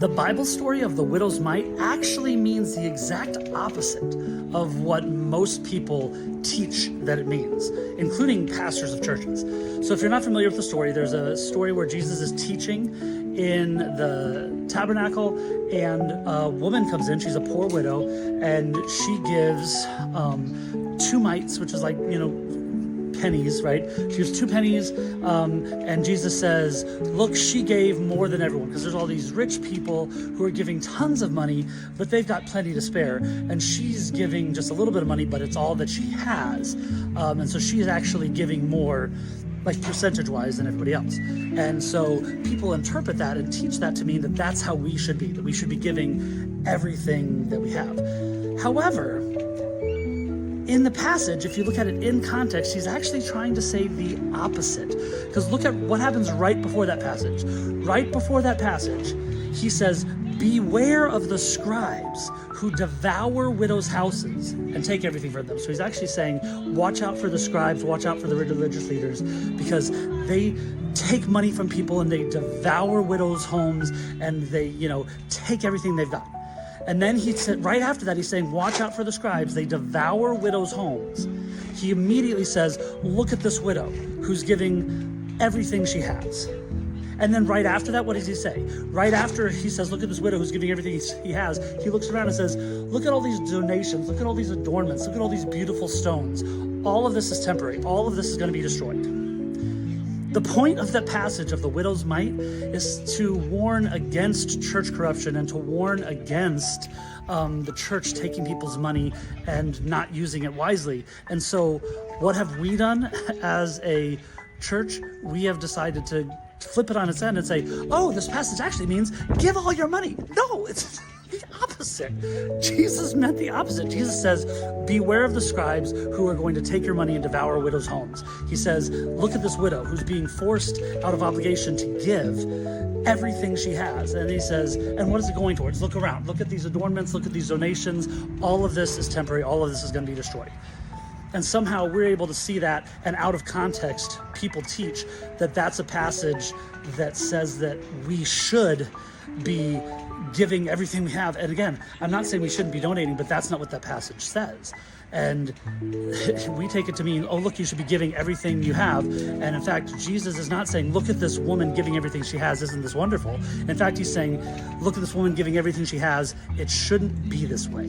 The Bible story of the widow's mite actually means the exact opposite of what most people teach that it means, including pastors of churches. So if you're not familiar with the story, there's a story where Jesus is teaching in the tabernacle, and a woman comes in. She's a poor widow, and she gives 2 mites, which is like, pennies, right? She gives 2 pennies, and Jesus says, look, she gave more than everyone, because there's all these rich people who are giving tons of money, but they've got plenty to spare, and she's giving just a little bit of money, but it's all that she has, and so she's actually giving more, like percentage-wise, than everybody else. And so people interpret that and teach that to mean that that's how we should be, that we should be giving everything that we have. However, in the passage, if you look at it in context, he's actually trying to say the opposite. Because look at what happens right before that passage. Right before that passage, he says, beware of the scribes who devour widows' houses and take everything from them. So he's actually saying, watch out for the scribes, watch out for the religious leaders, because they take money from people and they devour widows' homes, and they, take everything they've got. And then he said, right after that, he's saying, watch out for the scribes. They devour widows' homes. He immediately says, look at this widow who's giving everything she has. And then right after that, what does he say? Right after he says, look at this widow who's giving everything he has, he looks around and says, look at all these donations, look at all these adornments, look at all these beautiful stones. All of this is temporary. All of this is going to be destroyed. The point of that passage of the widow's mite is to warn against church corruption and to warn against the church taking people's money and not using it wisely. And so what have we done as a church? We have decided to flip it on its end and say, oh, this passage actually means give all your money. No, it's the opposite. Jesus meant the opposite. Jesus says, beware of the scribes who are going to take your money and devour widows' homes. He says, look at this widow who's being forced out of obligation to give everything she has. And he says, and what is it going towards? Look around. Look at these adornments. Look at these donations. All of this is temporary. All of this is going to be destroyed. And somehow we're able to see that, and out of context, people teach that that's a passage that says that we should be giving everything we have. And again, I'm not saying we shouldn't be donating, but that's not what that passage says. And we take it to mean, oh, look, you should be giving everything you have. And in fact, Jesus is not saying, look at this woman giving everything she has. Isn't this wonderful? In fact, he's saying, look at this woman giving everything she has. It shouldn't be this way.